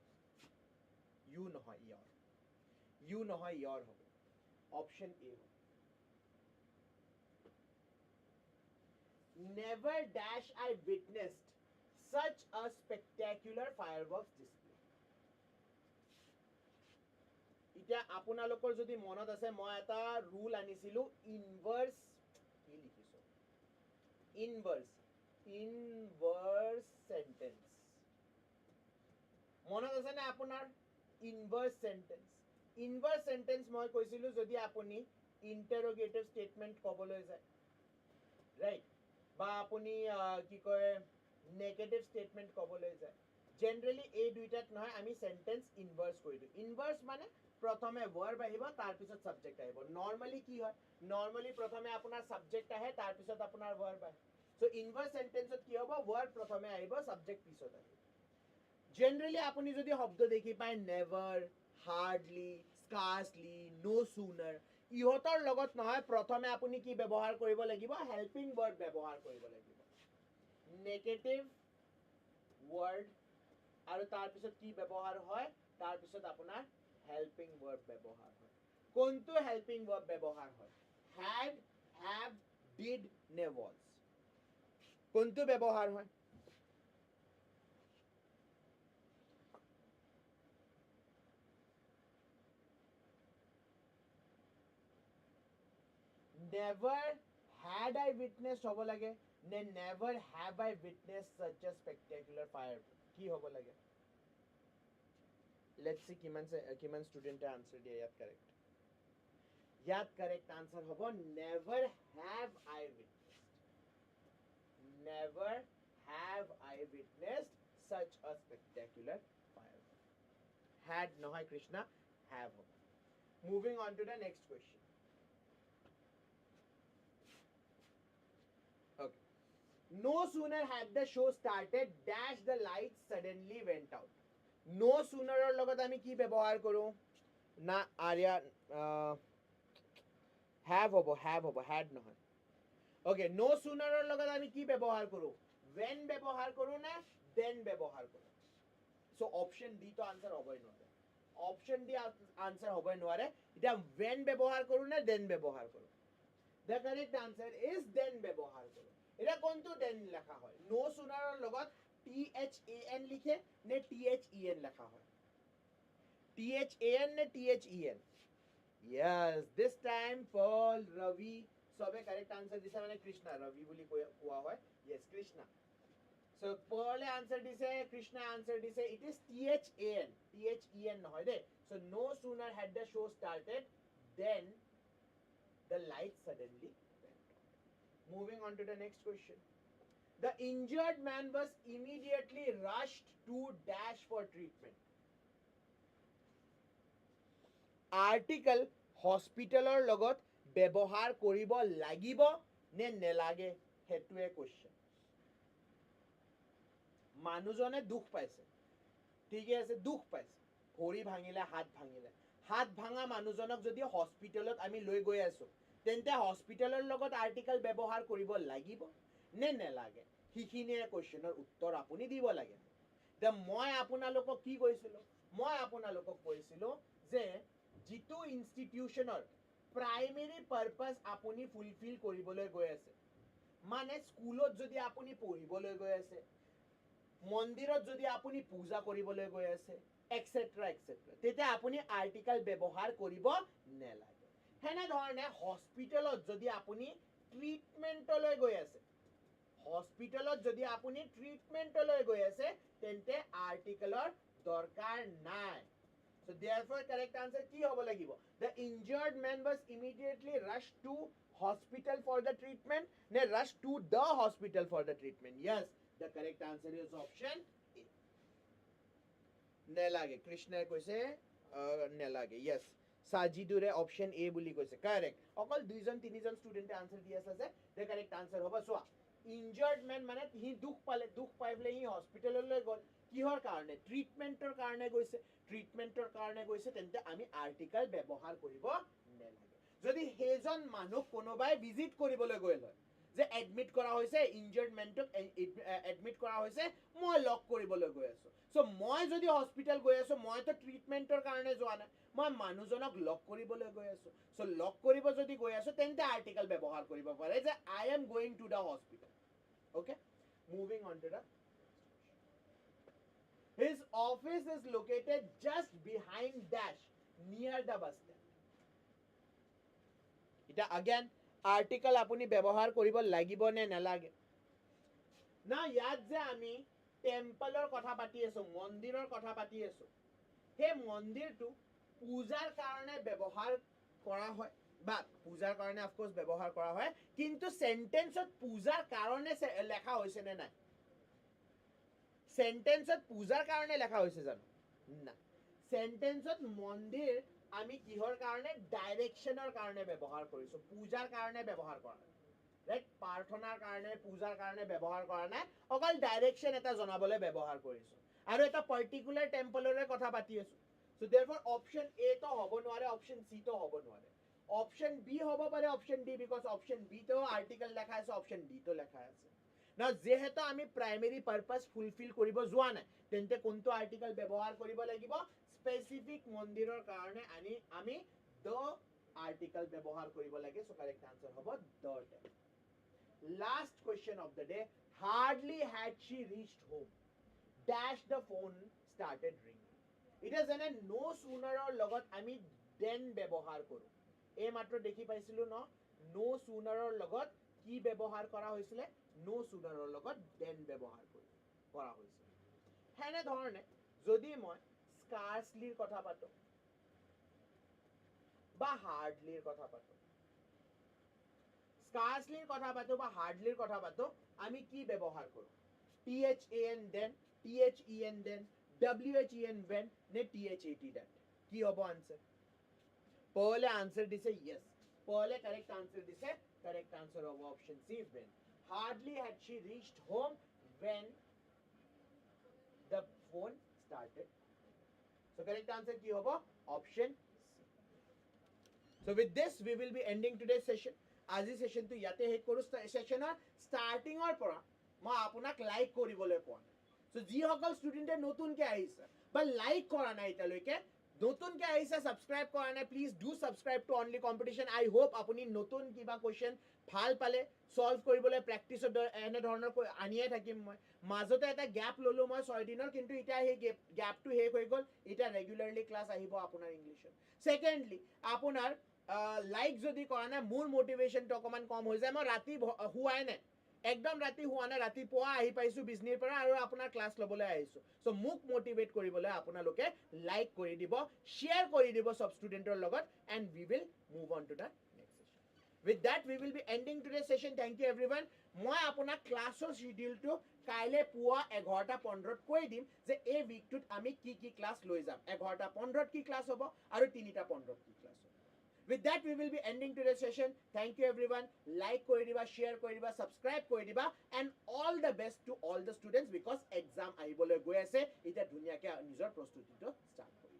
You নহয় your. You নহয় your হ'ব. Option A. Never dash I witnessed such a spectacular fireworks display. Ita আপোনালোকৰ যদি মনত আছে মই এটা rule আনিছিলো inverse কি লিখিছো inverse sentence মনত আছে না আপোনাৰ inverse sentence মই কৈছিলো যদি আপুনি interrogative statement কবলৈ যায় right বা আপুনি কি কয় negative statement কবলৈ যায় generally এই দুইটাত নহয় আমি sentence inverse কৰি দিও inverse মানে প্ৰথমে verb আহিব তাৰ পিছত subject আহিব normally কি হয় normally প্ৰথমে আপোনাৰ subject আহে তাৰ পিছত আপোনাৰ verb আহে so inverse sentence ত কি হ'ব verb প্ৰথমে আহিব subject পিছত আহিব generally আপুনি যদি শব্দ দেখি পায় never hardly scarcely no sooner ইহতৰ লগত নহয় প্ৰথমে আপুনি কি ব্যৱহাৰ কৰিব লাগিব helping word ব্যৱহাৰ কৰিব লাগিব negative word আৰু তাৰ পিছত কি ব্যৱহাৰ হয় তাৰ পিছত আপোনাৰ helping word ব্যৱহাৰ হয় কোনটো helping verb ব্যৱহাৰ হয় had have did নে was কোনটো ব্যৱহাৰ হয় never had I witnessed hobo lage ne never have I witnessed such a spectacular fire ki hobo lage let's see kiman student answer diye yat correct answer hobo never have I witnessed never have I witnessed such a spectacular fire had nohoy Krishna have hobo moving on to the next question okay no sooner had the show started dash the lights suddenly went out no sooner or logot ami ki ব্যবহার কৰো না area have hobo had নহয় okay no sooner or logot ami ki ব্যবহার কৰো when ব্যবহাৰ কৰো না then ব্যবহাৰ কৰো so option D to answer হবই নৰে option D answer হবই নৰে এটা when ব্যবহাৰ কৰো না then ব্যবহাৰ কৰো the correct answer is then ব্যবহাৰ কৰো এটা কোনটো then লেখা হয় no sooner or লগত THAN লিখে নে THEN লেখা হয় THAN নে THEN yes this time Paul Ravi সবে correct answer দিছে মানে কৃষ্ণা Ravi বুলি কোৱা হয় yes Krishna so Paul answer দিছে Krishna answer দিছে it is THAN নহয় দে so no sooner had the show started then the light suddenly went out moving on to the next question the injured man was immediately rushed to dash for treatment article hospitalor logot ব্যবহার কৰিব লাগিব নে নেলাগে হেতুৱে question মানুজনে দুখ পাইছে ঠিক আছে দুখ পাইছে ভৰি ভাঙিলে হাত ভাঙা মানুহজনক যদি হস্পিটেলত আমি লৈ গৈ আছো তেন্তে হস্পিটেলৰ লগত আৰ্টিকেল ব্যৱহাৰ কৰিব লাগিব নে নেলাগে হিখিনিৰ কোৱেশ্চনৰ উত্তৰ আপুনি দিব লাগে তে মই আপোনালোকক কি কৈছিলো মই আপোনালোকক কৈছিলো যে যিটো ইনষ্টিটিউচনৰ প্ৰাইমেৰী পাৰপাস আপুনি ফুলফিল কৰিবলৈ গৈ আছে মানে স্কুলত যদি আপুনি পঢ়িবলৈ গৈ আছে মন্দিৰত যদি আপুনি পূজা কৰিবলৈ গৈ আছে এটসেট্ৰা তেতিয়া আপুনি আৰ্টিকেল ব্যৱহাৰ কৰিব নেলাগে হেনে ধৰণে হস্পিটেলত যদি আপুনি ট্ৰিটমেন্টলৈ গৈ আছে তেন্তে আৰ্টিকেলৰ দৰকাৰ নাই so therefore correct answer কি হ'ব লাগিব the injured man was immediately rushed to hospital for the treatment ne rushed to the hospital for the treatment yes the correct answer is option A nelage Krishna কৈছে nelage yes sajidure option A বুলি কৈছে correct অকল দুইজন তিনিজন ষ্টুডেন্টে answer দি আছে যে the correct answer হ'ব so injured man মানে হি দুখ পাই বলে হি হস্পিটেললৈ গল কিহৰ কাৰণে ট্ৰিটমেন্টৰ কাৰণে গৈছে তেন্তে আমি আৰ্টিকেল ব্যৱহাৰ কৰিব নেলাগে যদি হেজন মানুহ কোনোবাই ভিজিট কৰিবলৈ গৈ হয় যে এডমিট কৰা হৈছে ইনজাৰ্ড মেনটক এডমিট কৰা হৈছে মই লক কৰিবলৈ গৈ আছো সো মই যদি হস্পিটেল গৈ আছো মই তো ট্ৰিটমেন্টৰ কাৰণে যোৱা নাই মই মানুহজনক লক কৰিবলৈ গৈ আছো সো লক কৰিব যদি গৈ আছো তেন্তে আৰ্টিকেল ব্যৱহাৰ কৰিব পাৰে যে I am going to the hospital okay moving on to the his office is located just behind dash near the bus stand এটা again article আপনি ব্যবহার কৰিব লাগিব নে নালাগে না ইয়াত যে আমি টেম্পলৰ কথা পাতি আছো মন্দিৰৰ কথা পাতি আছো হে মন্দিৰটো পূজাৰ কাৰণে ব্যৱহাৰ কৰা হয় বা পূজাৰ কাৰণে অফ কোৰ্স ব্যৱহাৰ কৰা হয় কিন্তু সেন্টেন্সত পূজাৰ কাৰণে লেখা হৈছে নে নাই সেন্টেন্সত পূজাৰ কাৰণে লেখা হৈছে জানো না সেন্টেন্সত মন্দিৰ আমি কিহৰ কাৰণে ডাইৰেকশনৰ কাৰণে ব্যৱহাৰ কৰিছো পূজাৰ কাৰণে ব্যৱহাৰ কৰা ৰাইট প্ৰাৰ্থনাৰ কাৰণে পূজাৰ কাৰণে ব্যৱহাৰ কৰা নাই অকল ডাইৰেকশন এটা জনাবলৈ ব্যৱহাৰ কৰিছো আৰু এটা পাৰ্টিকুলাৰ টেম্পলৰে কথা পাতি আছো সো देयरफॉर অপশন এ তো হ'ব নোৱাৰে অপশন সি তো হ'ব নোৱাৰে অপশন বি হ'ব পাৰে option D because option B তো আৰ্টিকেল লেখা আছে অপশন ডি তো লেখা আছে না যেহেতু আমি প্ৰাইমেৰী পাৰপাস ফুলফিল কৰিব যোৱা নাই তেন্তে কোনটো আৰ্টিকেল ব্যৱহাৰ কৰিব লাগিব স্পেসিফিক মন্দিৰৰ কাৰণে আমি the article ব্যৱহাৰ কৰিব লাগে so correct answer হ'ব the last question of the day hardly had she reached home dash the phone started ringing it is an no sooner or লগত আমি then ব্যৱহাৰ কৰো এই মাত্ৰ দেখি পাইছিলো ন নো সুনাৰৰ লগত কি ব্যৱহাৰ কৰা হৈছিলে নো সুনাৰৰ লগত দেন ব্যৱহাৰ কৰা হৈছিলে হেনে ধৰণে যদি মই স্কাৰ্সলিৰ কথা পাতো বা হাৰ্ডলিৰ কথা পাতো স্কাৰ্সলিৰ কথা পাতো বা হাৰ্ডলিৰ কথা পাতো আমি কি ব্যৱহাৰ কৰো THAN then THEN then WHEN when ne THAT that কি হ'ব আনসার পহলে আনসার দিছে yes পহলে correct answer দিছে correct answer of option C when hardly had she reached home when the phone started so correct answer কি হ'ব option C so with this we will be ending today's session আজি সেশনটো ইয়াতে শেষ কৰো সেশনৰ স্টাৰ্টিংৰ পৰা মই আপোনাক লাইক কৰিবলৈ কোৱা সো যি সকল ষ্টুডেণ্টে নতুনকে আহিছে বা লাইক কৰা নাই এতিয়ালৈকে নতুনকে আহিছে সাবস্ক্ৰাইব কৰা নাই please do subscribe to Only Competition I hope আপুনি নতুন কিবা কোৱেশ্চন ভাল পালে সলভ কৰিবলৈ প্ৰেক্টিছ এনে ধৰণৰ আনিয়ে থাকিম মই মাজতে এটা গ্যাপ ললো মই 6 দিনৰ কিন্তু এটা হে গ্যাপটো হে হৈ গল এটা ৰেগুলাৰলি ক্লাস আহিব আপোনাৰ ইংলিশৰ সেকেন্ডলি আপোনাৰ লাইক যদি কৰা নাই মোৰ মোটিভেশনটো অকমান কম হৈ যায় মই ৰাতি হুৱাই নাই একদম ৰাতি হুৱা নাই ৰাতি পোৱা আহি পাইছো বিজনিৰ পৰা আৰু আপোনাৰ ক্লাস লবলৈ আহিছো সো মোক মোটিভেট কৰিবলৈ আপোনালোকে লাইক কৰি দিব শেয়াৰ কৰি দিব সব ষ্টুডেন্টৰ লগত and we will move on to the next session with that we will be ending today's session thank you everyone মই আপোনাক ক্লাসৰ শিডিউলটো কাইলে পুৱা 11:15 কৈ দিম যে এই উইকটোত আমি কি কি ক্লাস লৈ যাম 11:15 কি ক্লাস হ'ব আৰু 3:15 কি ক্লাস হ'ব With that, we will be ending today's session. Thank you everyone. Like kori diba, share kori diba, subscribe kori diba, and all the best to all the students because exam ahibole goi ase. Ita dunia ke nijor prostuti to start kori.